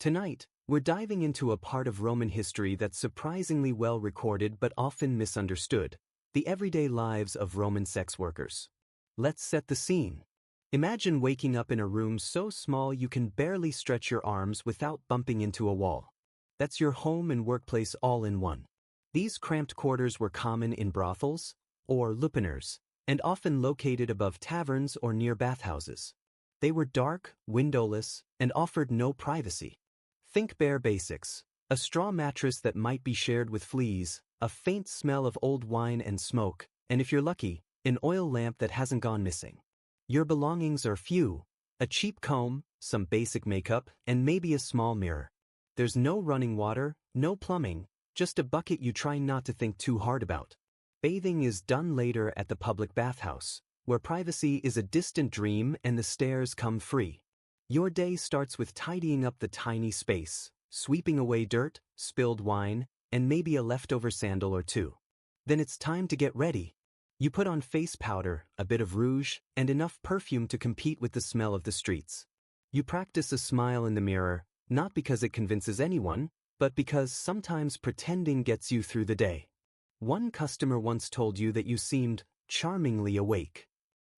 Tonight, we're diving into a part of Roman history that's surprisingly well recorded but often misunderstood: the everyday lives of Roman sex workers. Let's set the scene. Imagine waking up in a room so small you can barely stretch your arms without bumping into a wall. That's your home and workplace all in one. These cramped quarters were common in brothels, or lupanars, and often located above taverns or near bathhouses. They were dark, windowless, and offered no privacy. Think bare basics: a straw mattress that might be shared with fleas, a faint smell of old wine and smoke, and if you're lucky, an oil lamp that hasn't gone missing. Your belongings are few: a cheap comb, some basic makeup, and maybe a small mirror. There's no running water, no plumbing, just a bucket you try not to think too hard about. Bathing is done later at the public bathhouse, where privacy is a distant dream and the stairs come free. Your day starts with tidying up the tiny space, sweeping away dirt, spilled wine, and maybe a leftover sandal or two. Then it's time to get ready. You put on face powder, a bit of rouge, and enough perfume to compete with the smell of the streets. You practice a smile in the mirror, not because it convinces anyone, but because sometimes pretending gets you through the day. One customer once told you that you seemed charmingly awake.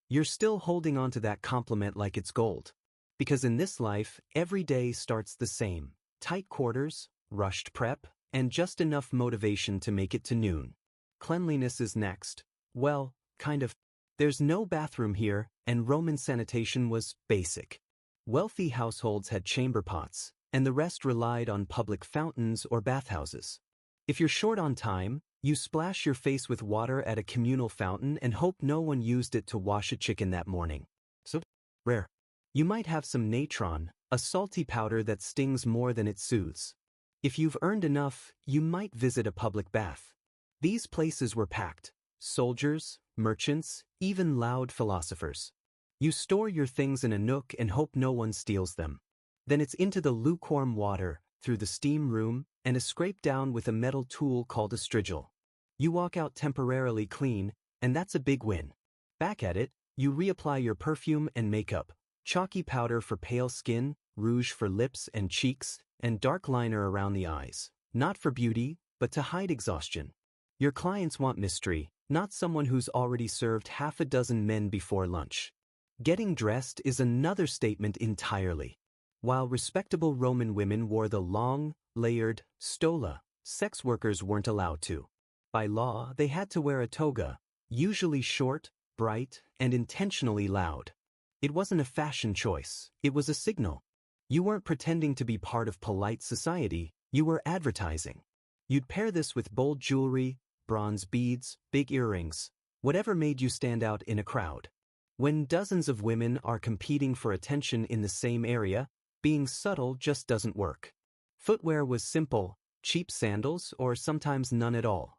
You're still holding on to that compliment like it's gold. Because in this life, every day starts the same: tight quarters, rushed prep, and just enough motivation to make it to noon. Cleanliness is next. Well, kind of. There's no bathroom here, and Roman sanitation was basic. Wealthy households had chamber pots, and the rest relied on public fountains or bathhouses. If you're short on time, you splash your face with water at a communal fountain and hope no one used it to wash a chicken that morning. So rare. You might have some natron, a salty powder that stings more than it soothes. If you've earned enough, you might visit a public bath. These places were packed: soldiers, merchants, even loud philosophers. You store your things in a nook and hope no one steals them. Then it's into the lukewarm water, through the steam room, and a scrape down with a metal tool called a strigil. You walk out temporarily clean, and that's a big win. Back at it, you reapply your perfume and makeup: chalky powder for pale skin, rouge for lips and cheeks, and dark liner around the eyes, not for beauty, but to hide exhaustion. Your clients want mystery, not someone who's already served half a dozen men before lunch. Getting dressed is another statement entirely. While respectable Roman women wore the long, layered stola, sex workers weren't allowed to. By law, they had to wear a toga, usually short, bright, and intentionally loud. It wasn't a fashion choice, it was a signal. You weren't pretending to be part of polite society, you were advertising. You'd pair this with bold jewelry, bronze beads, big earrings, whatever made you stand out in a crowd. When dozens of women are competing for attention in the same area, being subtle just doesn't work. Footwear was simple: cheap sandals or sometimes none at all.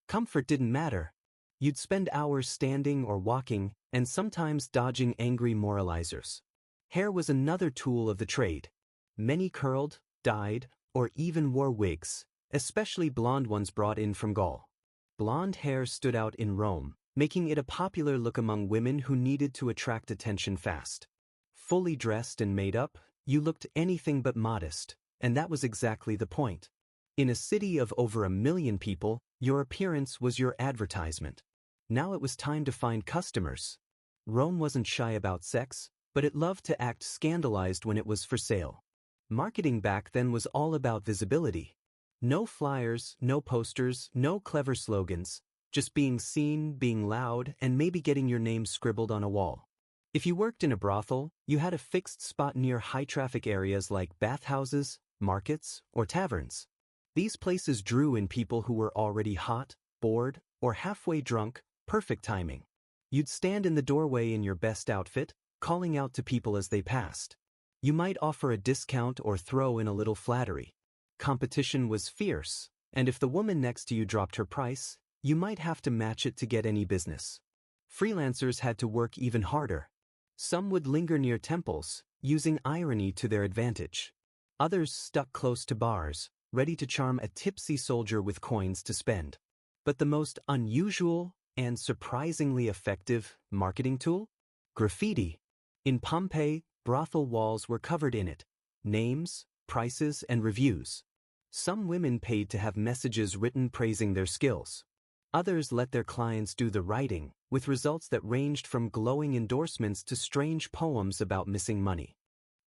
Comfort didn't matter. You'd spend hours standing or walking, and sometimes dodging angry moralizers. Hair was another tool of the trade. Many curled, dyed, or even wore wigs, especially blonde ones brought in from Gaul. Blonde hair stood out in Rome, making it a popular look among women who needed to attract attention fast. Fully dressed and made up, you looked anything but modest, and that was exactly the point. In a city of over 1 million people, your appearance was your advertisement. Now it was time to find customers. Rome wasn't shy about sex, but it loved to act scandalized when it was for sale. Marketing back then was all about visibility. No flyers, no posters, no clever slogans, just being seen, being loud, and maybe getting your name scribbled on a wall. If you worked in a brothel, you had a fixed spot near high-traffic areas like bathhouses, markets, or taverns. These places drew in people who were already hot, bored, or halfway drunk. Perfect timing. You'd stand in the doorway in your best outfit, calling out to people as they passed. You might offer a discount or throw in a little flattery. Competition was fierce, and if the woman next to you dropped her price, you might have to match it to get any business. Freelancers had to work even harder. Some would linger near temples, using irony to their advantage. Others stuck close to bars, ready to charm a tipsy soldier with coins to spend. But the most unusual and surprisingly effective marketing tool? Graffiti. In Pompeii, brothel walls were covered in it. Names, prices, and reviews. Some women paid to have messages written praising their skills. Others let their clients do the writing, with results that ranged from glowing endorsements to strange poems about missing money.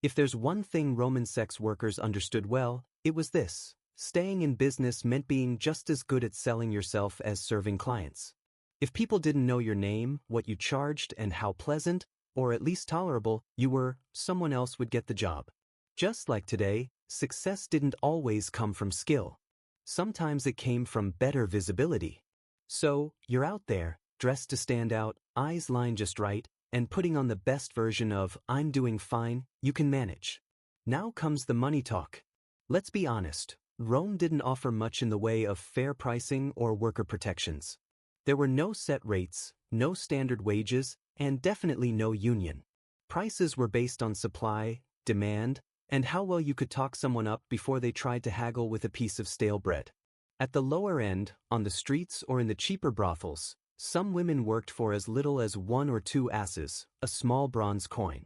If there's one thing Roman sex workers understood well, it was this: staying in business meant being just as good at selling yourself as serving clients. If people didn't know your name, what you charged, and how pleasant, or at least tolerable, you were, someone else would get the job. Just like today, success didn't always come from skill. Sometimes it came from better visibility. So, you're out there, dressed to stand out, eyes lined just right, and putting on the best version of "I'm doing fine, you can manage." Now comes the money talk. Let's be honest, Rome didn't offer much in the way of fair pricing or worker protections. There were no set rates, no standard wages, and definitely no union. Prices were based on supply, demand, and how well you could talk someone up before they tried to haggle with a piece of stale bread. At the lower end, on the streets or in the cheaper brothels, some women worked for as little as 1 or 2 asses, a small bronze coin.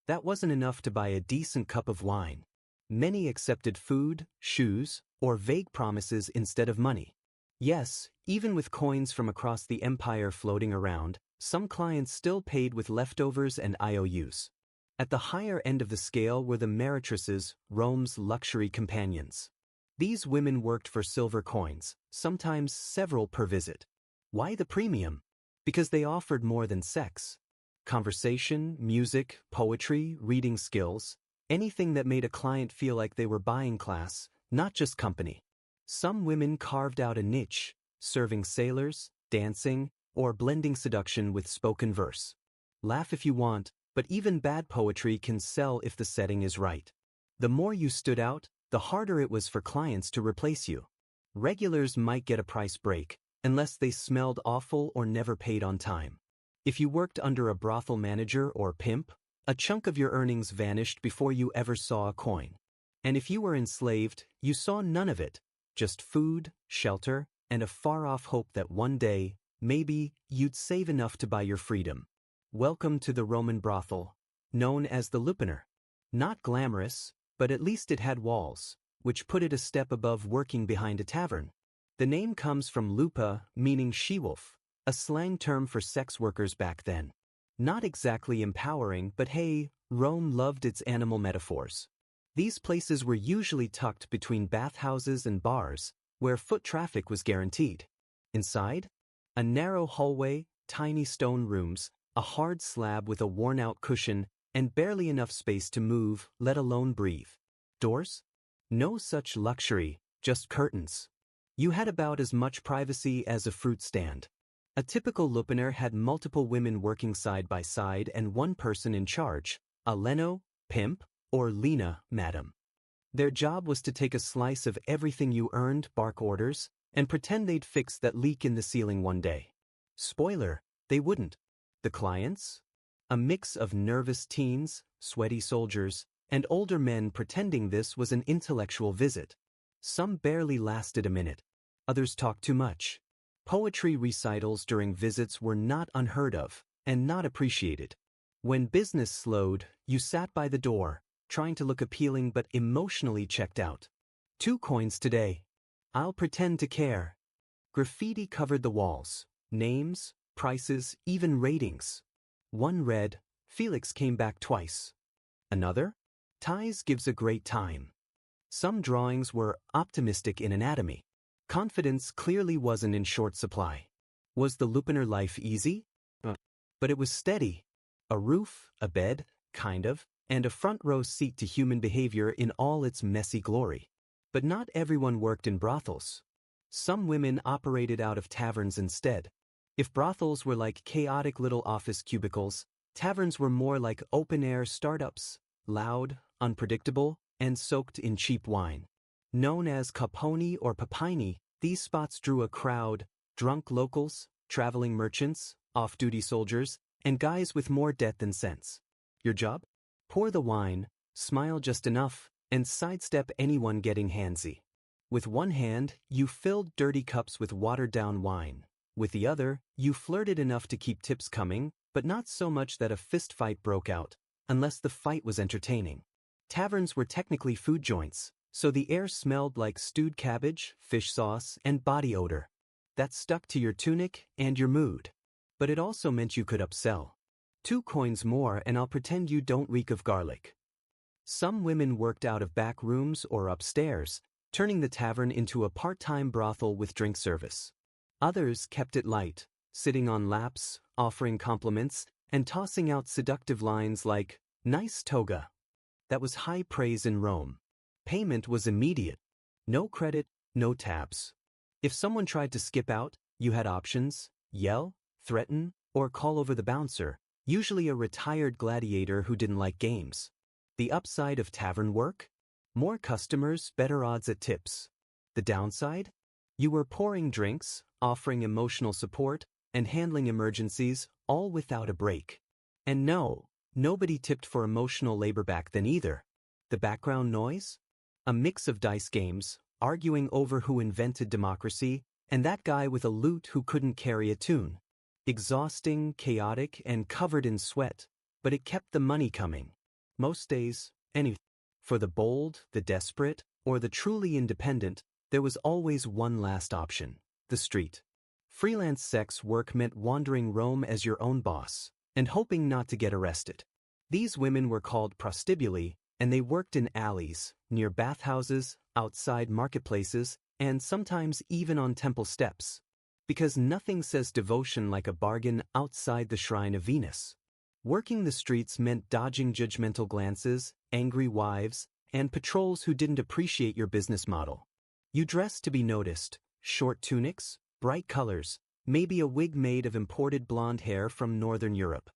That wasn't enough to buy a decent cup of wine. Many accepted food, shoes, or vague promises instead of money. Yes, even with coins from across the empire floating around, some clients still paid with leftovers and IOUs. At the higher end of the scale were the meretresses, Rome's luxury companions. These women worked for silver coins, sometimes several per visit. Why the premium? Because they offered more than sex. Conversation, music, poetry, reading skills, anything that made a client feel like they were buying class, not just company. Some women carved out a niche, serving sailors, dancing, or blending seduction with spoken verse. Laugh if you want, but even bad poetry can sell if the setting is right. The more you stood out, the harder it was for clients to replace you. Regulars might get a price break, unless they smelled awful or never paid on time. If you worked under a brothel manager or pimp, a chunk of your earnings vanished before you ever saw a coin. And if you were enslaved, you saw none of it, just food, shelter, and a far-off hope that one day, maybe, you'd save enough to buy your freedom. Welcome to the Roman brothel, known as the lupanar. Not glamorous, but at least it had walls, which put it a step above working behind a tavern. The name comes from lupa, meaning she-wolf, a slang term for sex workers back then. Not exactly empowering, but hey, Rome loved its animal metaphors. These places were usually tucked between bathhouses and bars, where foot traffic was guaranteed. Inside? A narrow hallway, tiny stone rooms, a hard slab with a worn-out cushion, and barely enough space to move, let alone breathe. Doors? No such luxury, just curtains. You had about as much privacy as a fruit stand. A typical lupanar had multiple women working side by side and one person in charge, a leno, pimp, or lena, madam. Their job was to take a slice of everything you earned, bark orders, and pretend they'd fix that leak in the ceiling one day. Spoiler, they wouldn't. The clients? A mix of nervous teens, sweaty soldiers, and older men pretending this was an intellectual visit. Some barely lasted a minute. Others talked too much. Poetry recitals during visits were not unheard of, and not appreciated. When business slowed, you sat by the door, trying to look appealing but emotionally checked out. 2 coins today. I'll pretend to care. Graffiti covered the walls. Names, prices, even ratings. One read, Felix came back twice. Another? Ties gives a great time. Some drawings were optimistic in anatomy. Confidence clearly wasn't in short supply. Was the lupanar life easy? But it was steady. A roof, a bed, kind of, and a front row seat to human behavior in all its messy glory. But not everyone worked in brothels. Some women operated out of taverns instead. If brothels were like chaotic little office cubicles, taverns were more like open-air startups, loud, unpredictable, and soaked in cheap wine. Known as caponi or papini, these spots drew a crowd: drunk locals, traveling merchants, off-duty soldiers, and guys with more debt than sense. Your job? Pour the wine, smile just enough, and sidestep anyone getting handsy. With one hand, you filled dirty cups with watered-down wine. With the other, you flirted enough to keep tips coming, but not so much that a fist fight broke out, unless the fight was entertaining. Taverns were technically food joints, so the air smelled like stewed cabbage, fish sauce, and body odor. That stuck to your tunic and your mood. But it also meant you could upsell. 2 coins more and I'll pretend you don't reek of garlic. Some women worked out of back rooms or upstairs, turning the tavern into a part-time brothel with drink service. Others kept it light, sitting on laps, offering compliments, and tossing out seductive lines like, "Nice toga." That was high praise in Rome. Payment was immediate. No credit, no tabs. If someone tried to skip out, you had options: yell, threaten, or call over the bouncer, usually a retired gladiator who didn't like games. The upside of tavern work? More customers, better odds at tips. The downside? You were pouring drinks, offering emotional support, and handling emergencies, all without a break. And no, nobody tipped for emotional labor back then either. The background noise? A mix of dice games, arguing over who invented democracy, and that guy with a lute who couldn't carry a tune. Exhausting, chaotic, and covered in sweat, but it kept the money coming. Most days, anything. For the bold, the desperate, or the truly independent, there was always one last option: the street. Freelance sex work meant wandering Rome as your own boss, and hoping not to get arrested. These women were called prostibuli, and they worked in alleys, near bathhouses, outside marketplaces, and sometimes even on temple steps. Because nothing says devotion like a bargain outside the shrine of Venus. Working the streets meant dodging judgmental glances, angry wives, and patrols who didn't appreciate your business model. You dressed to be noticed: short tunics, bright colors, maybe a wig made of imported blonde hair from Northern Europe.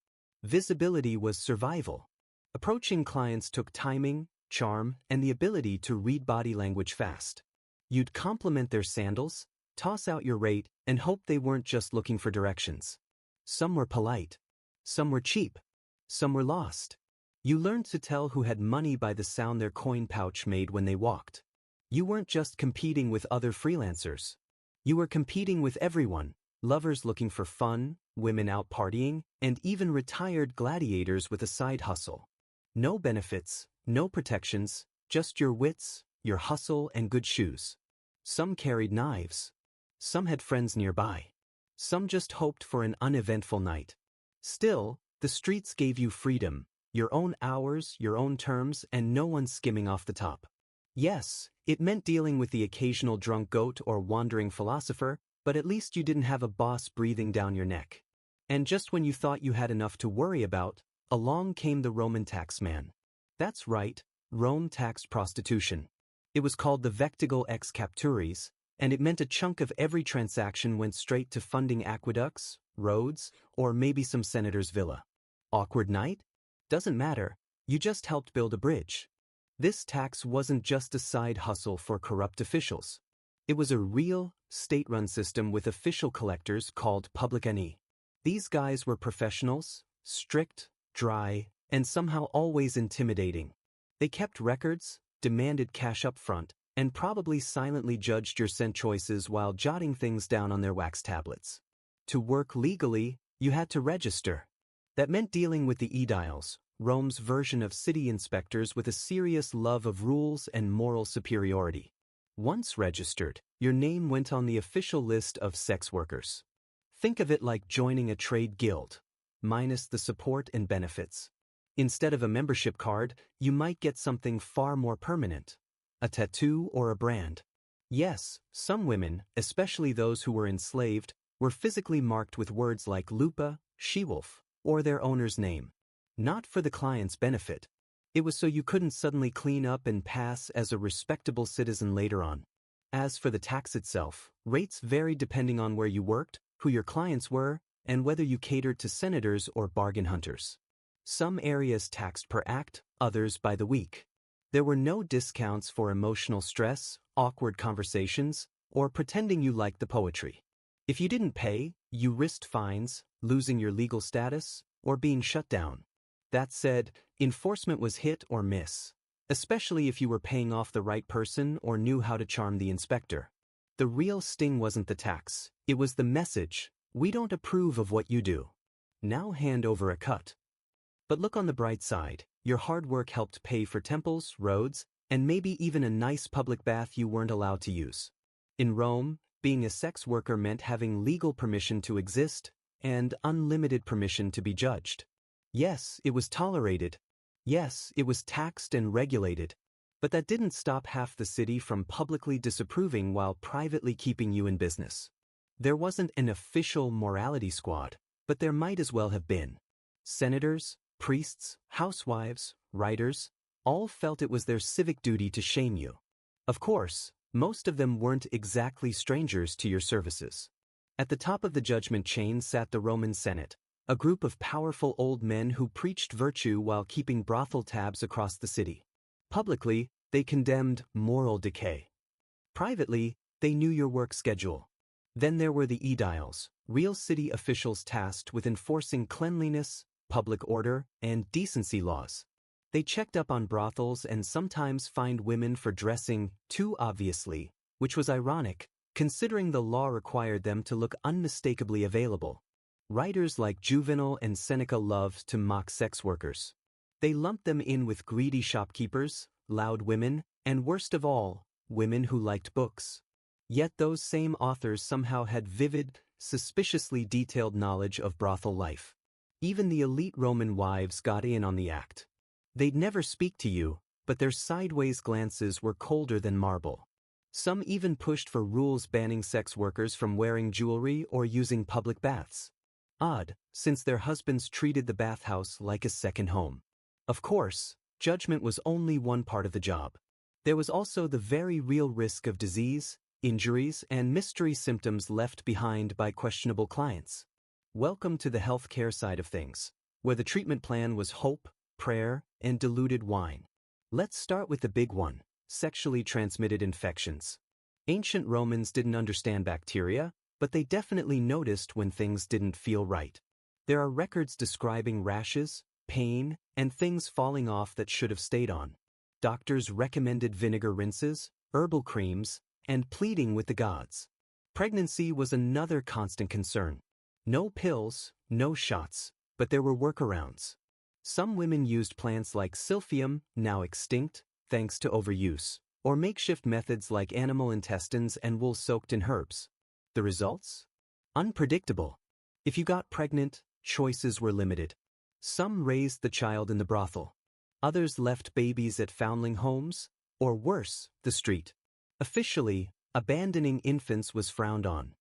Visibility was survival. Approaching clients took timing, charm, and the ability to read body language fast. You'd compliment their sandals, toss out your rate, and hope they weren't just looking for directions. Some were polite. Some were cheap. Some were lost. You learned to tell who had money by the sound their coin pouch made when they walked. You weren't just competing with other freelancers. You were competing with everyone: lovers looking for fun, women out partying, and even retired gladiators with a side hustle. No benefits, no protections, just your wits, your hustle, and good shoes. Some carried knives. Some had friends nearby. Some just hoped for an uneventful night. Still, the streets gave you freedom, your own hours, your own terms, and no one skimming off the top. Yes, it meant dealing with the occasional drunk goat or wandering philosopher, but at least you didn't have a boss breathing down your neck. And just when you thought you had enough to worry about, along came the Roman taxman. That's right, Rome taxed prostitution. It was called the vectigal ex capturis, and it meant a chunk of every transaction went straight to funding aqueducts, roads, or maybe some senator's villa. Awkward night? Doesn't matter, you just helped build a bridge. This tax wasn't just a side hustle for corrupt officials. It was a real, state-run system with official collectors called publicani. These guys were professionals, strict, dry, and somehow always intimidating. They kept records, demanded cash up front, and probably silently judged your cent choices while jotting things down on their wax tablets. To work legally, you had to register. That meant dealing with the aediles, Rome's version of city inspectors with a serious love of rules and moral superiority. Once registered, your name went on the official list of sex workers. Think of it like joining a trade guild, minus the support and benefits. Instead of a membership card, you might get something far more permanent: a tattoo or a brand. Yes, some women, especially those who were enslaved, were physically marked with words like lupa, she-wolf, or their owner's name. Not for the client's benefit. It was so you couldn't suddenly clean up and pass as a respectable citizen later on. As for the tax itself, rates varied depending on where you worked, who your clients were, and whether you catered to senators or bargain hunters. Some areas taxed per act, others by the week. There were no discounts for emotional stress, awkward conversations, or pretending you liked the poetry. If you didn't pay, you risked fines, losing your legal status, or being shut down. That said, enforcement was hit or miss, especially if you were paying off the right person or knew how to charm the inspector. The real sting wasn't the tax, it was the message: we don't approve of what you do. Now hand over a cut. But look on the bright side, your hard work helped pay for temples, roads, and maybe even a nice public bath you weren't allowed to use. In Rome, being a sex worker meant having legal permission to exist and unlimited permission to be judged. Yes, it was tolerated. Yes, it was taxed and regulated. But that didn't stop half the city from publicly disapproving while privately keeping you in business. There wasn't an official morality squad, but there might as well have been. Senators, priests, housewives, writers, all felt it was their civic duty to shame you. Of course, most of them weren't exactly strangers to your services. At the top of the judgment chain sat the Roman Senate, a group of powerful old men who preached virtue while keeping brothel tabs across the city. Publicly, they condemned moral decay. Privately, they knew your work schedule. Then there were the aediles, real city officials tasked with enforcing cleanliness, public order, and decency laws. They checked up on brothels and sometimes fined women for dressing too obviously, which was ironic, considering the law required them to look unmistakably available. Writers like Juvenal and Seneca loved to mock sex workers. They lumped them in with greedy shopkeepers, loud women, and worst of all, women who liked books. Yet those same authors somehow had vivid, suspiciously detailed knowledge of brothel life. Even the elite Roman wives got in on the act. They'd never speak to you, but their sideways glances were colder than marble. Some even pushed for rules banning sex workers from wearing jewelry or using public baths. Odd, since their husbands treated the bathhouse like a second home. Of course, judgment was only one part of the job. There was also the very real risk of disease, injuries, and mystery symptoms left behind by questionable clients. Welcome to the healthcare side of things, where the treatment plan was hope, prayer, and diluted wine. Let's start with the big one, sexually transmitted infections. Ancient Romans didn't understand bacteria, but they definitely noticed when things didn't feel right. There are records describing rashes, pain, and things falling off that should have stayed on. Doctors recommended vinegar rinses, herbal creams, and pleading with the gods. Pregnancy was another constant concern. No pills, no shots, but there were workarounds. Some women used plants like silphium, now extinct, thanks to overuse, or makeshift methods like animal intestines and wool soaked in herbs. The results? Unpredictable. If you got pregnant, choices were limited. Some raised the child in the brothel. Others left babies at foundling homes, or worse, the street. Officially, abandoning infants was frowned on.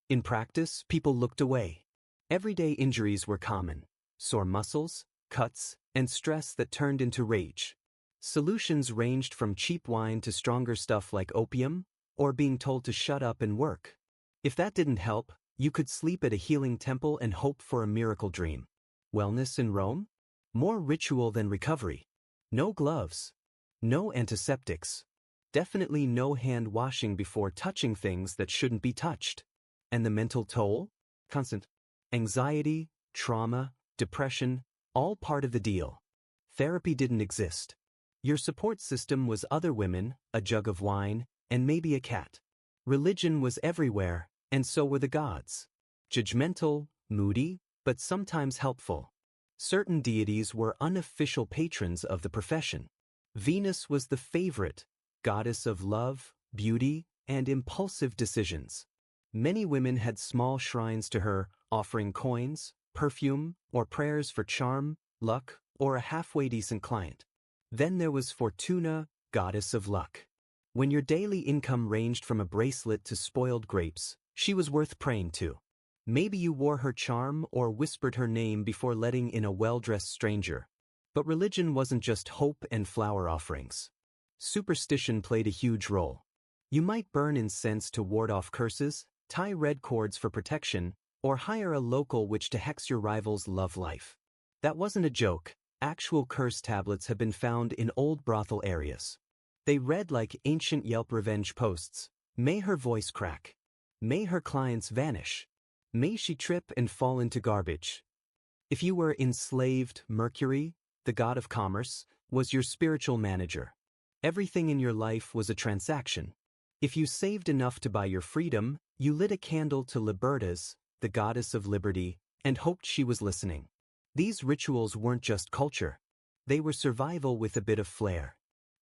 In practice, people looked away. Everyday injuries were common: sore muscles, cuts, and stress that turned into rage. Solutions ranged from cheap wine to stronger stuff like opium, or being told to shut up and work. If that didn't help, you could sleep at a healing temple and hope for a miracle dream. Wellness in Rome? More ritual than recovery. No gloves. No antiseptics. Definitely no hand washing before touching things that shouldn't be touched. And the mental toll? Constant anxiety, trauma, depression, all part of the deal. Therapy didn't exist. Your support system was other women, a jug of wine, and maybe a cat. Religion was everywhere, and so were the gods. Judgmental, moody, but sometimes helpful. Certain deities were unofficial patrons of the profession. Venus was the favorite, goddess of love, beauty, and impulsive decisions. Many women had small shrines to her, offering coins, perfume, or prayers for charm, luck, or a halfway decent client. Then there was Fortuna, goddess of luck. When your daily income ranged from a bracelet to spoiled grapes, she was worth praying to. Maybe you wore her charm or whispered her name before letting in a well-dressed stranger. But religion wasn't just hope and flower offerings. Superstition played a huge role. You might burn incense to ward off curses, tie red cords for protection, or hire a local witch to hex your rival's love life. That wasn't a joke. Actual curse tablets have been found in old brothel areas. They read like ancient Yelp revenge posts. May her voice crack. May her clients vanish. May she trip and fall into garbage. If you were enslaved, Mercury, the god of commerce, was your spiritual manager. Everything in your life was a transaction. If you saved enough to buy your freedom, you lit a candle to Libertas, the goddess of liberty, and hoped she was listening. These rituals weren't just culture. They were survival with a bit of flair.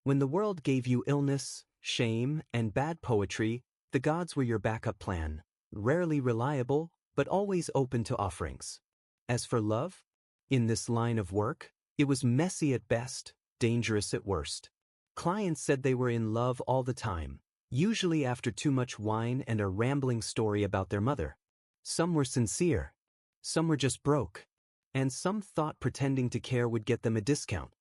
When the world gave you illness, shame, and bad poetry, the gods were your backup plan, rarely reliable, but always open to offerings. As for love, in this line of work, it was messy at best, dangerous at worst. Clients said they were in love all the time, usually after too much wine and a rambling story about their mother. Some were sincere. Some were just broke. And some thought pretending to care would get them a discount.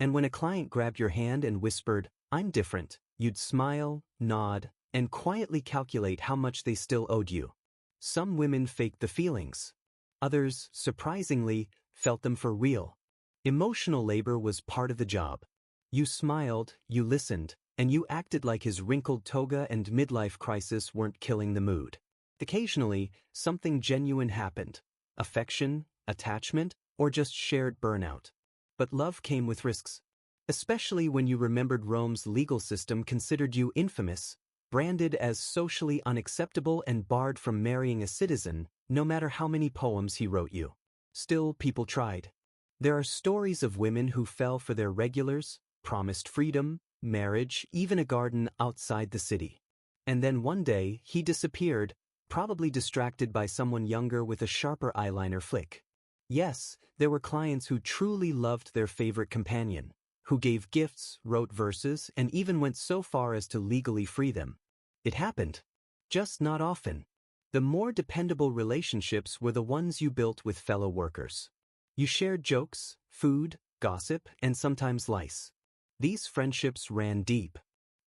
And when a client grabbed your hand and whispered, "I'm different," you'd smile, nod, and quietly calculate how much they still owed you. Some women faked the feelings. Others, surprisingly, felt them for real. Emotional labor was part of the job. You smiled, you listened, and you acted like his wrinkled toga and midlife crisis weren't killing the mood. Occasionally, something genuine happened. Affection, attachment, or just shared burnout. But love came with risks. Especially when you remembered Rome's legal system considered you infamous, branded as socially unacceptable and barred from marrying a citizen, no matter how many poems he wrote you. Still, people tried. There are stories of women who fell for their regulars, promised freedom, marriage, even a garden outside the city. And then one day, he disappeared, probably distracted by someone younger with a sharper eyeliner flick. Yes, there were clients who truly loved their favorite companion, who gave gifts, wrote verses, and even went so far as to legally free them. It happened. Just not often. The more dependable relationships were the ones you built with fellow workers. You shared jokes, food, gossip, and sometimes lice. These friendships ran deep.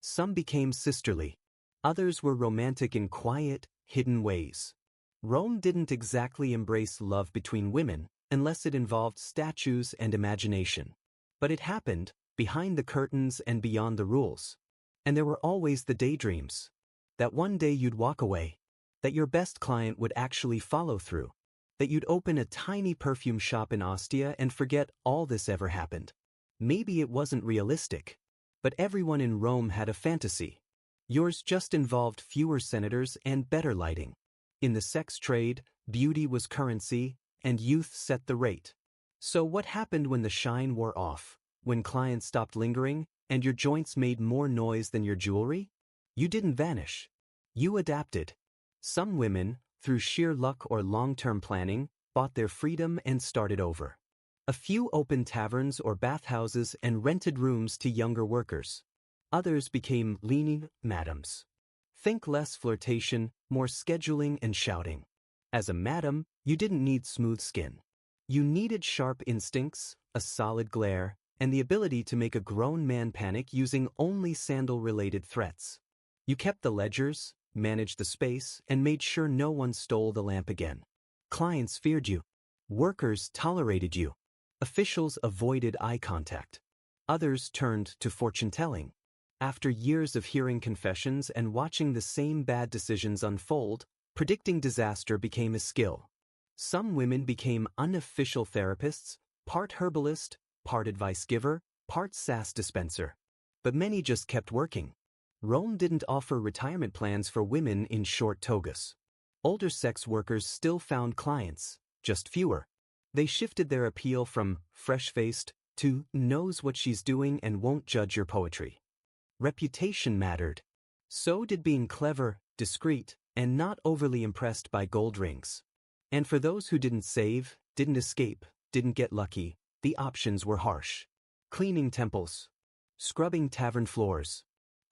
Some became sisterly. Others were romantic in quiet, hidden ways. Rome didn't exactly embrace love between women unless it involved statues and imagination. But it happened, behind the curtains and beyond the rules. And there were always the daydreams. That one day you'd walk away. That your best client would actually follow through. That you'd open a tiny perfume shop in Ostia and forget all this ever happened. Maybe it wasn't realistic. But everyone in Rome had a fantasy. Yours just involved fewer senators and better lighting. In the sex trade, beauty was currency, and youth set the rate. So what happened when the shine wore off, when clients stopped lingering, and your joints made more noise than your jewelry? You didn't vanish. You adapted. Some women, through sheer luck or long-term planning, bought their freedom and started over. A few opened taverns or bathhouses and rented rooms to younger workers. Others became leaning madams. Think less flirtation, more scheduling and shouting. As a madam, you didn't need smooth skin. You needed sharp instincts, a solid glare, and the ability to make a grown man panic using only sandal-related threats. You kept the ledgers, managed the space, and made sure no one stole the lamp again. Clients feared you. Workers tolerated you. Officials avoided eye contact. Others turned to fortune-telling. After years of hearing confessions and watching the same bad decisions unfold, predicting disaster became a skill. Some women became unofficial therapists, part herbalist, part advice giver, part sass dispenser. But many just kept working. Rome didn't offer retirement plans for women in short togas. Older sex workers still found clients, just fewer. They shifted their appeal from fresh-faced to knows what she's doing and won't judge your poetry. Reputation mattered. So did being clever, discreet, and not overly impressed by gold rings. And for those who didn't save, didn't escape, didn't get lucky, the options were harsh. Cleaning temples. Scrubbing tavern floors.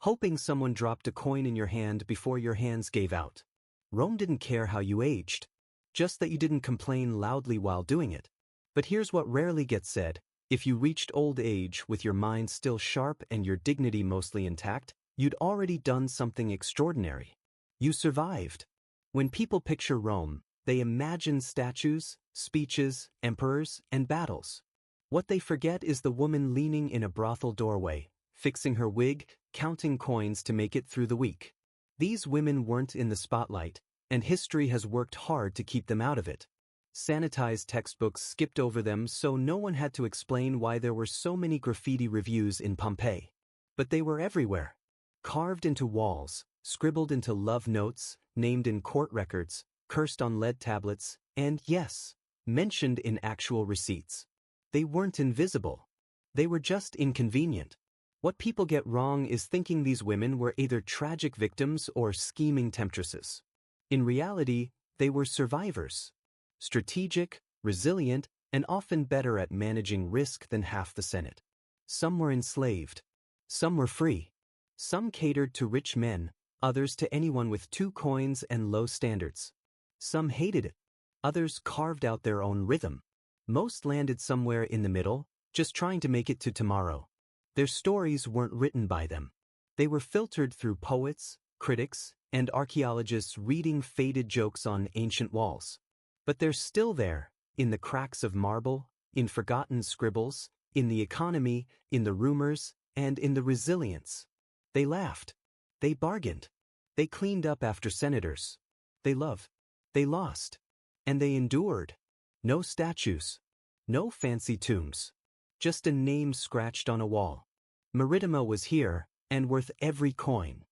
Hoping someone dropped a coin in your hand before your hands gave out. Rome didn't care how you aged. Just that you didn't complain loudly while doing it. But here's what rarely gets said. If you reached old age with your mind still sharp and your dignity mostly intact, you'd already done something extraordinary. You survived. When people picture Rome, they imagine statues, speeches, emperors, and battles. What they forget is the woman leaning in a brothel doorway, fixing her wig, counting coins to make it through the week. These women weren't in the spotlight, and history has worked hard to keep them out of it. Sanitized textbooks skipped over them so no one had to explain why there were so many graffiti reviews in Pompeii. But they were everywhere. Carved into walls, scribbled into love notes, named in court records, cursed on lead tablets, and yes, mentioned in actual receipts. They weren't invisible. They were just inconvenient. What people get wrong is thinking these women were either tragic victims or scheming temptresses. In reality, they were survivors. Strategic, resilient, and often better at managing risk than half the Senate. Some were enslaved. Some were free. Some catered to rich men, others to anyone with 2 coins and low standards. Some hated it. Others carved out their own rhythm. Most landed somewhere in the middle, just trying to make it to tomorrow. Their stories weren't written by them. They were filtered through poets, critics, and archaeologists reading faded jokes on ancient walls. But they're still there, in the cracks of marble, in forgotten scribbles, in the economy, in the rumors, and in the resilience. They laughed. They bargained. They cleaned up after senators. They loved. They lost. And they endured. No statues. No fancy tombs. Just a name scratched on a wall. Maritima was here, and worth every coin.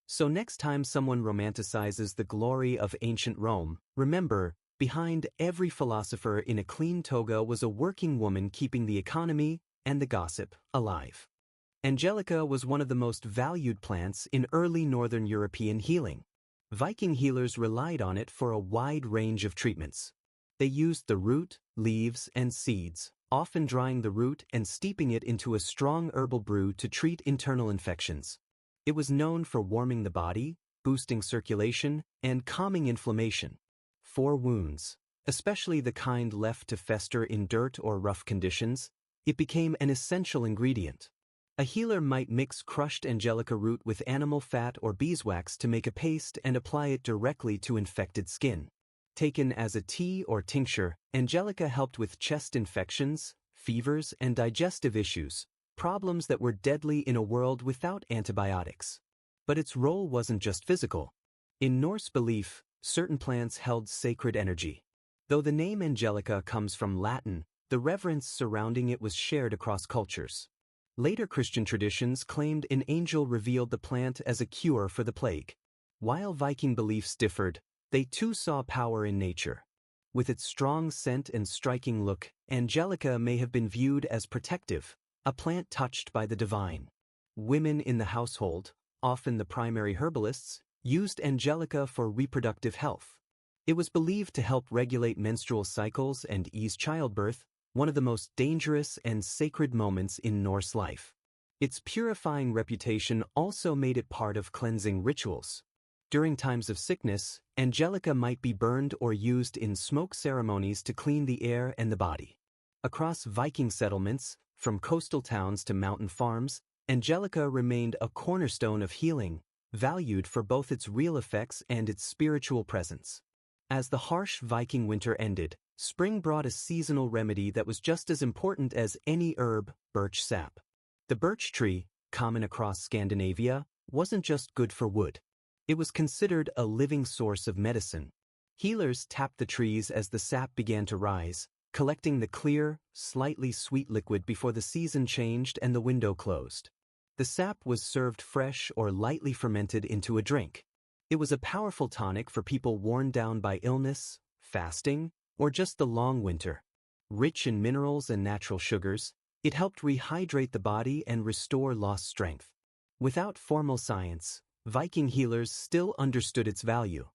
So next time someone romanticizes the glory of ancient Rome, remember, behind every philosopher in a clean toga was a working woman keeping the economy and the gossip alive. Angelica was one of the most valued plants in early Northern European healing. Viking healers relied on it for a wide range of treatments. They used the root, leaves, and seeds, often drying the root and steeping it into a strong herbal brew to treat internal infections. It was known for warming the body, boosting circulation, and calming inflammation. For wounds, especially the kind left to fester in dirt or rough conditions, it became an essential ingredient. A healer might mix crushed angelica root with animal fat or beeswax to make a paste and apply it directly to infected skin. Taken as a tea or tincture, angelica helped with chest infections, fevers, and digestive issues, problems that were deadly in a world without antibiotics. But its role wasn't just physical. In Norse belief, certain plants held sacred energy. Though the name angelica comes from Latin, the reverence surrounding it was shared across cultures. Later Christian traditions claimed an angel revealed the plant as a cure for the plague. While Viking beliefs differed, they too saw power in nature. With its strong scent and striking look, angelica may have been viewed as protective, a plant touched by the divine. Women in the household, often the primary herbalists, used angelica for reproductive health. It was believed to help regulate menstrual cycles and ease childbirth, one of the most dangerous and sacred moments in Norse life. Its purifying reputation also made it part of cleansing rituals. During times of sickness, angelica might be burned or used in smoke ceremonies to clean the air and the body. Across Viking settlements, from coastal towns to mountain farms, angelica remained a cornerstone of healing, valued for both its real effects and its spiritual presence. As the harsh Viking winter ended, spring brought a seasonal remedy that was just as important as any herb, birch sap. The birch tree, common across Scandinavia, wasn't just good for wood. It was considered a living source of medicine. Healers tapped the trees as the sap began to rise, collecting the clear, slightly sweet liquid before the season changed and the window closed. The sap was served fresh or lightly fermented into a drink. It was a powerful tonic for people worn down by illness, fasting, or just the long winter. Rich in minerals and natural sugars, it helped rehydrate the body and restore lost strength. Without formal science, Viking healers still understood its value.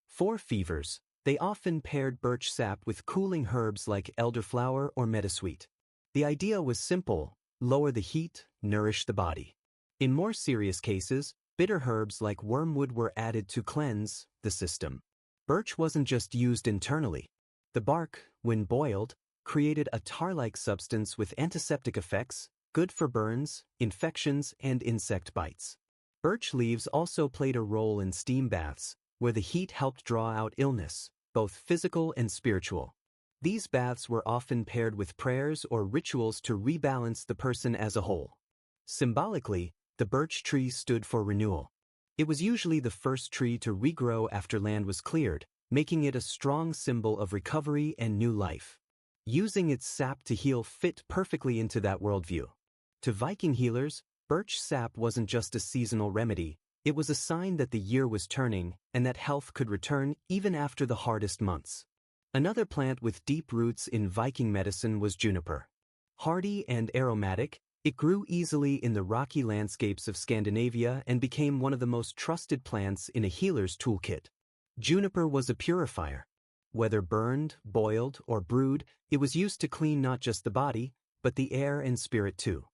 For fevers, they often paired birch sap with cooling herbs like elderflower or meadowsweet. The idea was simple: lower the heat, nourish the body. In more serious cases, bitter herbs like wormwood were added to cleanse the system. Birch wasn't just used internally. The bark, when boiled, created a tar-like substance with antiseptic effects, good for burns, infections, and insect bites. Birch leaves also played a role in steam baths, where the heat helped draw out illness, both physical and spiritual. These baths were often paired with prayers or rituals to rebalance the person as a whole. Symbolically, the birch tree stood for renewal. It was usually the first tree to regrow after land was cleared, making it a strong symbol of recovery and new life. Using its sap to heal fit perfectly into that worldview. To Viking healers, birch sap wasn't just a seasonal remedy, it was a sign that the year was turning and that health could return even after the hardest months. Another plant with deep roots in Viking medicine was juniper. Hardy and aromatic, it grew easily in the rocky landscapes of Scandinavia and became one of the most trusted plants in a healer's toolkit. Juniper was a purifier. Whether burned, boiled, or brewed, it was used to clean not just the body, but the air and spirit too.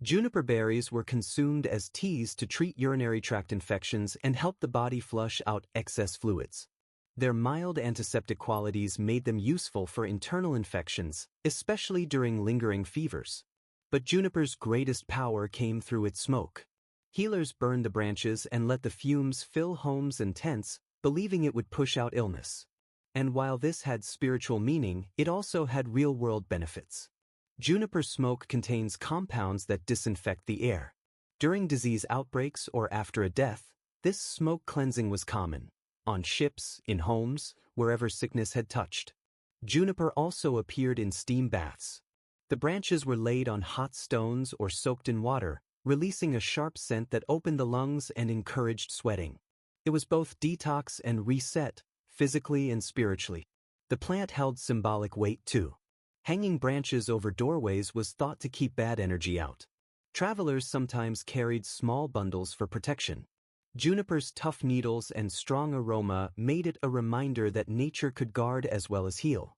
Juniper berries were consumed as teas to treat urinary tract infections and help the body flush out excess fluids. Their mild antiseptic qualities made them useful for internal infections, especially during lingering fevers. But juniper's greatest power came through its smoke. Healers burned the branches and let the fumes fill homes and tents, believing it would push out illness. And while this had spiritual meaning, it also had real-world benefits. Juniper smoke contains compounds that disinfect the air. During disease outbreaks or after a death, this smoke cleansing was common. On ships, in homes, wherever sickness had touched. Juniper also appeared in steam baths. The branches were laid on hot stones or soaked in water, releasing a sharp scent that opened the lungs and encouraged sweating. It was both detox and reset, physically and spiritually. The plant held symbolic weight too. Hanging branches over doorways was thought to keep bad energy out. Travelers sometimes carried small bundles for protection. Juniper's tough needles and strong aroma made it a reminder that nature could guard as well as heal.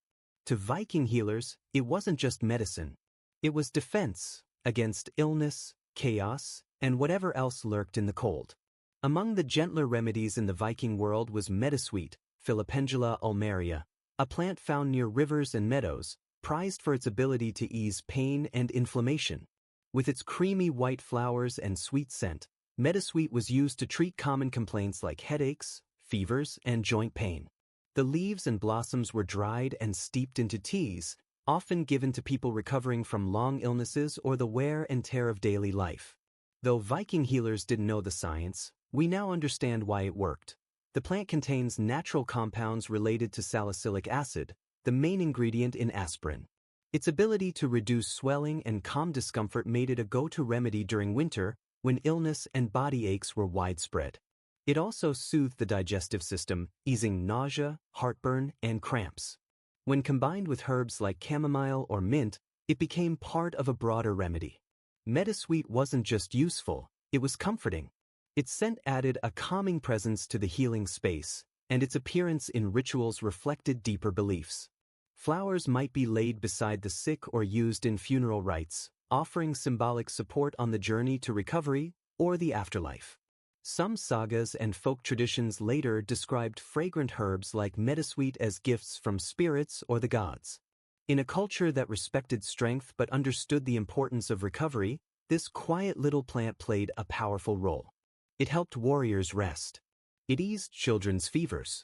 To Viking healers, it wasn't just medicine. It was defense against illness, chaos, and whatever else lurked in the cold. Among the gentler remedies in the Viking world was meadowsweet, Filipendula ulmaria, a plant found near rivers and meadows, prized for its ability to ease pain and inflammation. With its creamy white flowers and sweet scent, meadowsweet was used to treat common complaints like headaches, fevers, and joint pain. The leaves and blossoms were dried and steeped into teas, often given to people recovering from long illnesses or the wear and tear of daily life. Though Viking healers didn't know the science, we now understand why it worked. The plant contains natural compounds related to salicylic acid, the main ingredient in aspirin. Its ability to reduce swelling and calm discomfort made it a go-to remedy during winter, when illness and body aches were widespread. It also soothed the digestive system, easing nausea, heartburn, and cramps. When combined with herbs like chamomile or mint, it became part of a broader remedy. Meadowsweet wasn't just useful, it was comforting. Its scent added a calming presence to the healing space, and its appearance in rituals reflected deeper beliefs. Flowers might be laid beside the sick or used in funeral rites, offering symbolic support on the journey to recovery or the afterlife. Some sagas and folk traditions later described fragrant herbs like meadowsweet as gifts from spirits or the gods. In a culture that respected strength but understood the importance of recovery, this quiet little plant played a powerful role. It helped warriors rest. It eased children's fevers.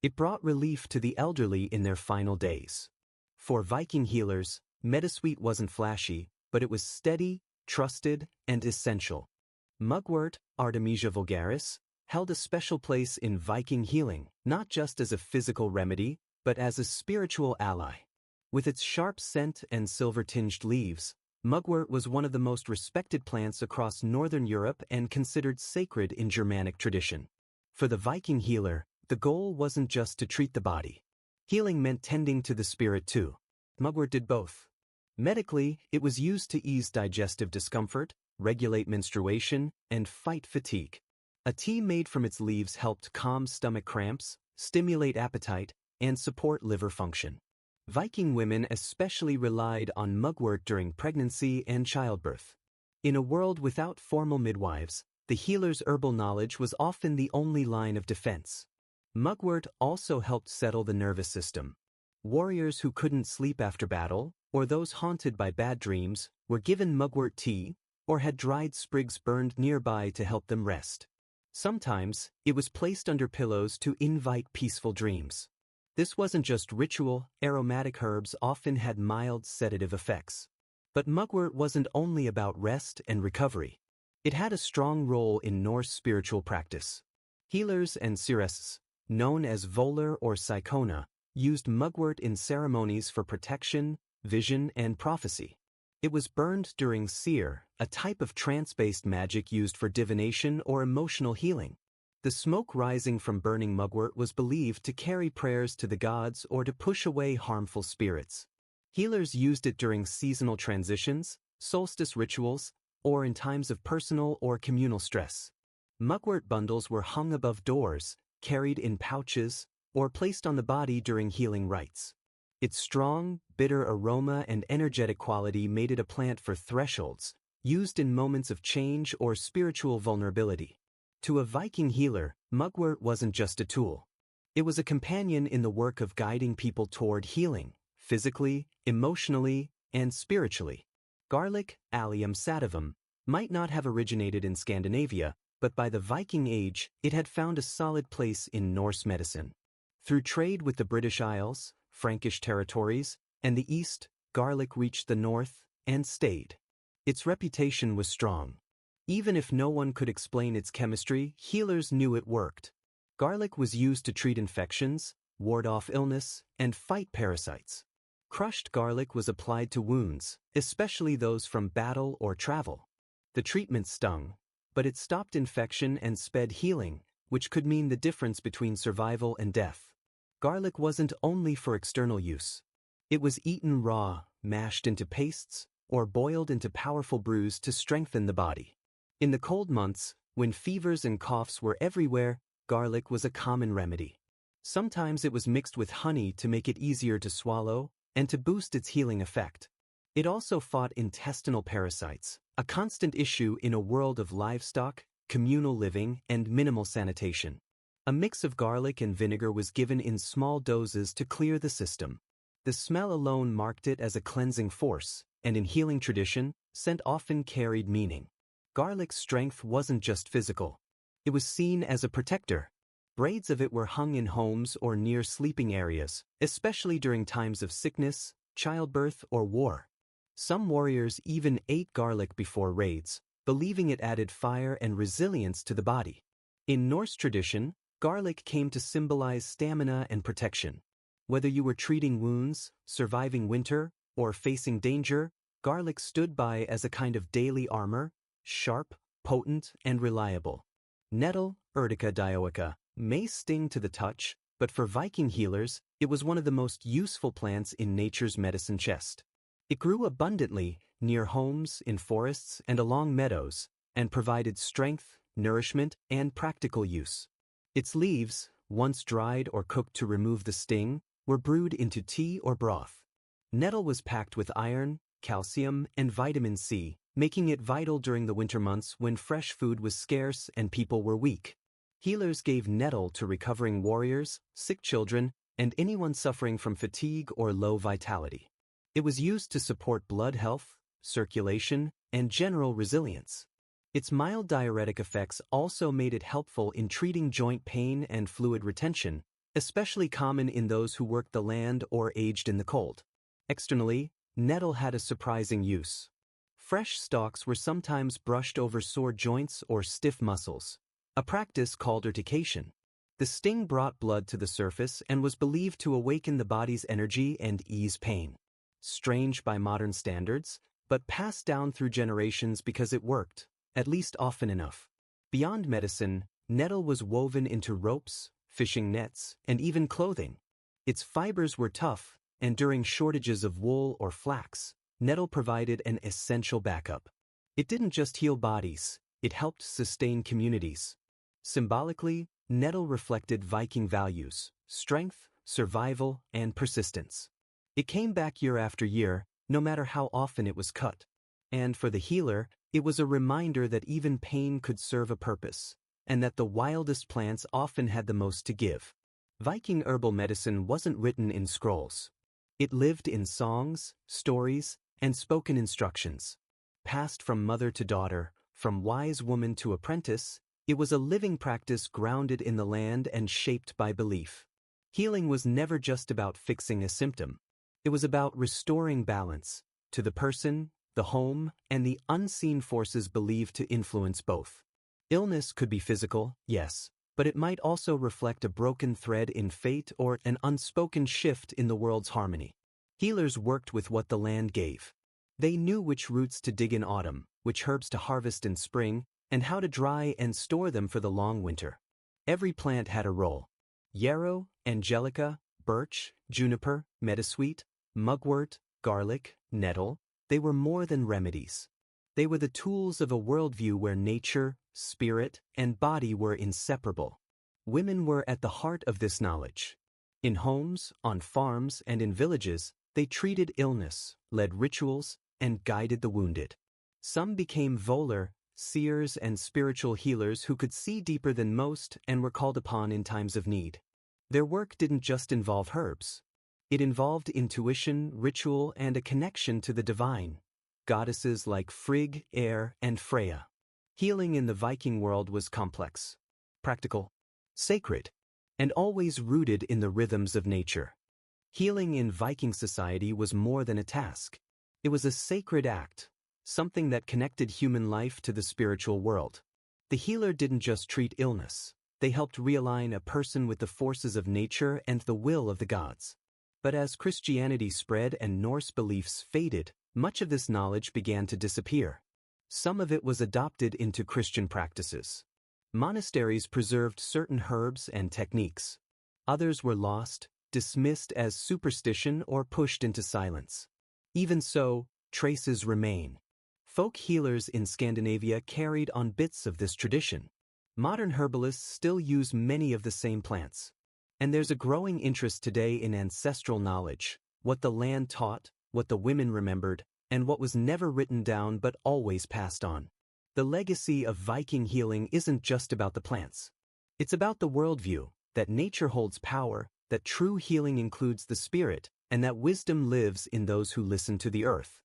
It brought relief to the elderly in their final days. For Viking healers, meadowsweet wasn't flashy, but it was steady, trusted, and essential. Mugwort, Artemisia vulgaris, held a special place in Viking healing, not just as a physical remedy, but as a spiritual ally. With its sharp scent and silver-tinged leaves, mugwort was one of the most respected plants across northern Europe and considered sacred in Germanic tradition. For the Viking healer, the goal wasn't just to treat the body. Healing meant tending to the spirit too. Mugwort did both. Medically, it was used to ease digestive discomfort, regulate menstruation, and fight fatigue. A tea made from its leaves helped calm stomach cramps, stimulate appetite, and support liver function. Viking women especially relied on mugwort during pregnancy and childbirth. In a world without formal midwives, the healer's herbal knowledge was often the only line of defense. Mugwort also helped settle the nervous system. Warriors who couldn't sleep after battle, or those haunted by bad dreams, were given mugwort tea, or had dried sprigs burned nearby to help them rest. Sometimes, it was placed under pillows to invite peaceful dreams. This wasn't just ritual, aromatic herbs often had mild sedative effects. But mugwort wasn't only about rest and recovery. It had a strong role in Norse spiritual practice. Healers and seerists, known as volar or psychona, used mugwort in ceremonies for protection, vision, and prophecy. It was burned during seer, a type of trance-based magic used for divination or emotional healing. The smoke rising from burning mugwort was believed to carry prayers to the gods or to push away harmful spirits. Healers used it during seasonal transitions, solstice rituals, or in times of personal or communal stress. Mugwort bundles were hung above doors, carried in pouches, or placed on the body during healing rites. Its strong, bitter aroma and energetic quality made it a plant for thresholds, used in moments of change or spiritual vulnerability. To a Viking healer, mugwort wasn't just a tool. It was a companion in the work of guiding people toward healing, physically, emotionally, and spiritually. Garlic, Allium sativum, might not have originated in Scandinavia, but by the Viking Age, it had found a solid place in Norse medicine. Through trade with the British Isles, Frankish territories, and the East, garlic reached the north and stayed. Its reputation was strong. Even if no one could explain its chemistry, healers knew it worked. Garlic was used to treat infections, ward off illness, and fight parasites. Crushed garlic was applied to wounds, especially those from battle or travel. The treatment stung, but it stopped infection and sped healing, which could mean the difference between survival and death. Garlic wasn't only for external use. It was eaten raw, mashed into pastes, or boiled into powerful brews to strengthen the body. In the cold months, when fevers and coughs were everywhere, garlic was a common remedy. Sometimes it was mixed with honey to make it easier to swallow and to boost its healing effect. It also fought intestinal parasites, a constant issue in a world of livestock, communal living, and minimal sanitation. A mix of garlic and vinegar was given in small doses to clear the system. The smell alone marked it as a cleansing force, and in healing tradition, scent often carried meaning. Garlic's strength wasn't just physical. It was seen as a protector. Braids of it were hung in homes or near sleeping areas, especially during times of sickness, childbirth, or war. Some warriors even ate garlic before raids, believing it added fire and resilience to the body. In Norse tradition, garlic came to symbolize stamina and protection. Whether you were treating wounds, surviving winter, or facing danger, garlic stood by as a kind of daily armor, sharp, potent, and reliable. Nettle, Urtica dioica, may sting to the touch, but for Viking healers, it was one of the most useful plants in nature's medicine chest. It grew abundantly, near homes, in forests, and along meadows, and provided strength, nourishment, and practical use. Its leaves, once dried or cooked to remove the sting, were brewed into tea or broth. Nettle was packed with iron, calcium, and vitamin C, making it vital during the winter months when fresh food was scarce and people were weak. Healers gave nettle to recovering warriors, sick children, and anyone suffering from fatigue or low vitality. It was used to support blood health, circulation, and general resilience. Its mild diuretic effects also made it helpful in treating joint pain and fluid retention, especially common in those who worked the land or aged in the cold. Externally, nettle had a surprising use. Fresh stalks were sometimes brushed over sore joints or stiff muscles, a practice called urtication. The sting brought blood to the surface and was believed to awaken the body's energy and ease pain. Strange by modern standards, but passed down through generations because it worked, at least often enough. Beyond medicine, nettle was woven into ropes, fishing nets, and even clothing. Its fibers were tough, and during shortages of wool or flax, nettle provided an essential backup. It didn't just heal bodies, it helped sustain communities. Symbolically, nettle reflected Viking values, strength, survival, and persistence. It came back year after year, no matter how often it was cut. And for the healer, it was a reminder that even pain could serve a purpose, and that the wildest plants often had the most to give. Viking herbal medicine wasn't written in scrolls. It lived in songs, stories, and spoken instructions. Passed from mother to daughter, from wise woman to apprentice, it was a living practice grounded in the land and shaped by belief. Healing was never just about fixing a symptom. It was about restoring balance to the person, the home, and the unseen forces believed to influence both. Illness could be physical, yes, but it might also reflect a broken thread in fate or an unspoken shift in the world's harmony. Healers worked with what the land gave. They knew which roots to dig in autumn, which herbs to harvest in spring, and how to dry and store them for the long winter. Every plant had a role. Yarrow, angelica, birch, juniper, meadowsweet, mugwort, garlic, nettle, they were more than remedies. They were the tools of a worldview where nature, spirit, and body were inseparable. Women were at the heart of this knowledge. In homes, on farms, and in villages, they treated illness, led rituals, and guided the wounded. Some became volar, seers and spiritual healers who could see deeper than most and were called upon in times of need. Their work didn't just involve herbs. It involved intuition, ritual, and a connection to the divine. Goddesses like Frigg, Air, and Freya. Healing in the Viking world was complex, practical, sacred, and always rooted in the rhythms of nature. Healing in Viking society was more than a task. It was a sacred act, something that connected human life to the spiritual world. The healer didn't just treat illness. They helped realign a person with the forces of nature and the will of the gods. But as Christianity spread and Norse beliefs faded, much of this knowledge began to disappear. Some of it was adopted into Christian practices. Monasteries preserved certain herbs and techniques. Others were lost, dismissed as superstition, or pushed into silence. Even so, traces remain. Folk healers in Scandinavia carried on bits of this tradition. Modern herbalists still use many of the same plants. And there's a growing interest today in ancestral knowledge, what the land taught, what the women remembered, and what was never written down but always passed on. The legacy of Viking healing isn't just about the plants. It's about the worldview, that nature holds power, that true healing includes the spirit, and that wisdom lives in those who listen to the earth.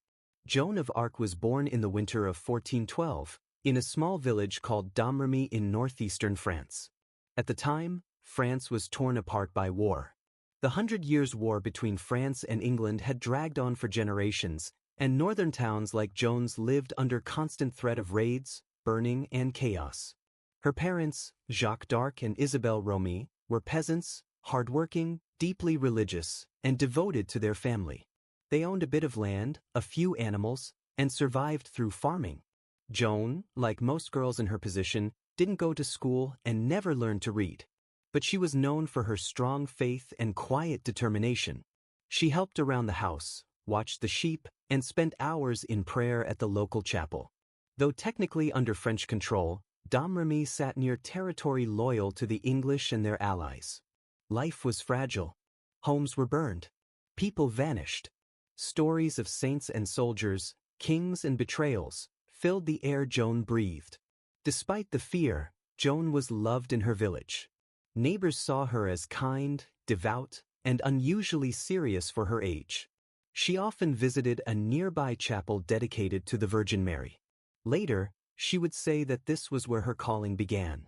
Joan of Arc was born in the winter of 1412, in a small village called Domremy in northeastern France. At the time, France was torn apart by war. The 100 Years' War between France and England had dragged on for generations, and northern towns like Joan's lived under constant threat of raids, burning, and chaos. Her parents, Jacques d'Arc and Isabelle Romy, were peasants, hardworking, deeply religious, and devoted to their family. They owned a bit of land, a few animals, and survived through farming. Joan, like most girls in her position, didn't go to school and never learned to read. But she was known for her strong faith and quiet determination. She helped around the house, watched the sheep, and spent hours in prayer at the local chapel. Though technically under French control, Domremy sat near territory loyal to the English and their allies. Life was fragile. Homes were burned. People vanished. Stories of saints and soldiers, kings and betrayals, filled the air Joan breathed. Despite the fear, Joan was loved in her village. Neighbors saw her as kind, devout, and unusually serious for her age. She often visited a nearby chapel dedicated to the Virgin Mary. Later, she would say that this was where her calling began.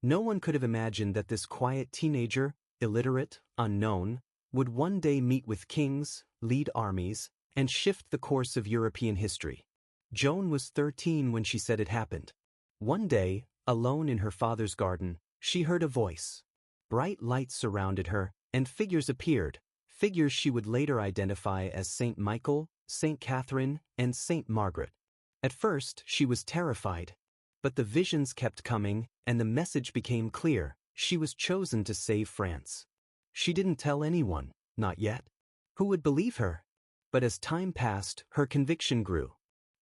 No one could have imagined that this quiet teenager, illiterate, unknown, would one day meet with kings, lead armies, and shift the course of European history. Joan was 13 when she said it happened. One day, alone in her father's garden, she heard a voice. Bright lights surrounded her, and figures appeared, figures she would later identify as Saint Michael, Saint Catherine, and Saint Margaret. At first, she was terrified. But the visions kept coming, and the message became clear: she was chosen to save France. She didn't tell anyone, not yet. Who would believe her? But as time passed, her conviction grew.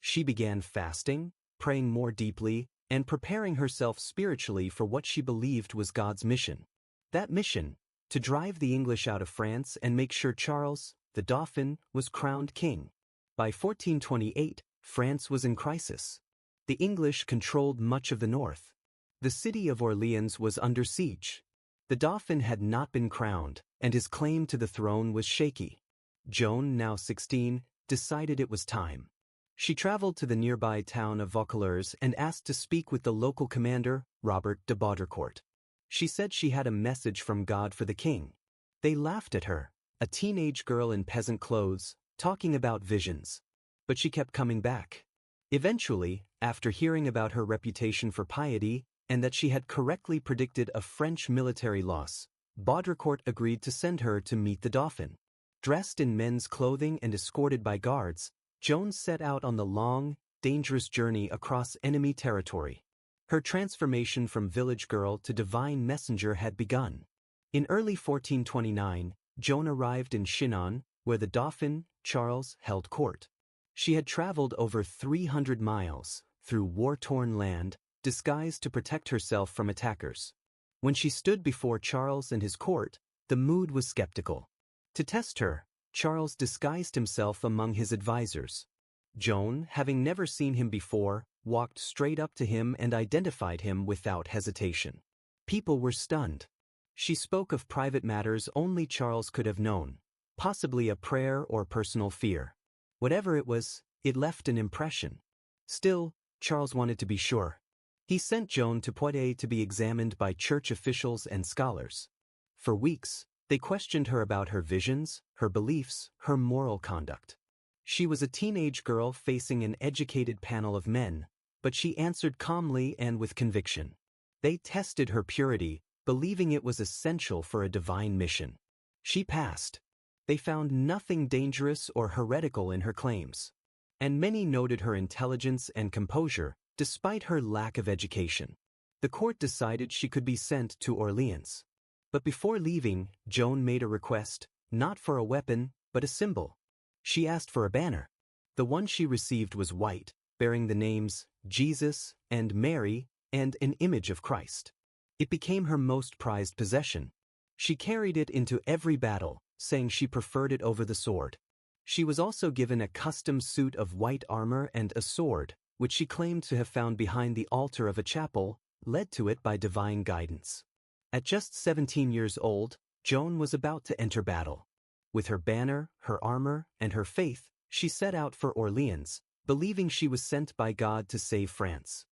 She began fasting, praying more deeply, and preparing herself spiritually for what she believed was God's mission. That mission, to drive the English out of France and make sure Charles, the Dauphin, was crowned king. By 1428, France was in crisis. The English controlled much of the north. The city of Orleans was under siege. The Dauphin had not been crowned, and his claim to the throne was shaky. Joan, now 16, decided it was time. She traveled to the nearby town of Vaucouleurs and asked to speak with the local commander, Robert de Baudricourt. She said she had a message from God for the king. They laughed at her, a teenage girl in peasant clothes, talking about visions. But she kept coming back. Eventually, after hearing about her reputation for piety and that she had correctly predicted a French military loss, Baudricourt agreed to send her to meet the Dauphin. Dressed in men's clothing and escorted by guards, Joan set out on the long, dangerous journey across enemy territory. Her transformation from village girl to divine messenger had begun. In early 1429, Joan arrived in Chinon, where the Dauphin, Charles, held court. She had traveled over 300 miles, through war-torn land, disguised to protect herself from attackers. When she stood before Charles and his court, the mood was skeptical. To test her, Charles disguised himself among his advisors. Joan, having never seen him before, walked straight up to him and identified him without hesitation. People were stunned. She spoke of private matters only Charles could have known, possibly a prayer or personal fear. Whatever it was, it left an impression. Still, Charles wanted to be sure. He sent Joan to Poitiers to be examined by church officials and scholars. For weeks, they questioned her about her visions, her beliefs, her moral conduct. She was a teenage girl facing an educated panel of men, but she answered calmly and with conviction. They tested her purity, believing it was essential for a divine mission. She passed. They found nothing dangerous or heretical in her claims. And many noted her intelligence and composure, despite her lack of education. The court decided she could be sent to Orleans. But before leaving, Joan made a request, not for a weapon, but a symbol. She asked for a banner. The one she received was white, bearing the names Jesus and Mary and an image of Christ. It became her most prized possession. She carried it into every battle, saying she preferred it over the sword. She was also given a custom suit of white armor and a sword, which she claimed to have found behind the altar of a chapel, led to it by divine guidance. At just 17 years old, Joan was about to enter battle. With her banner, her armor, and her faith, she set out for Orleans, believing she was sent by God to save France.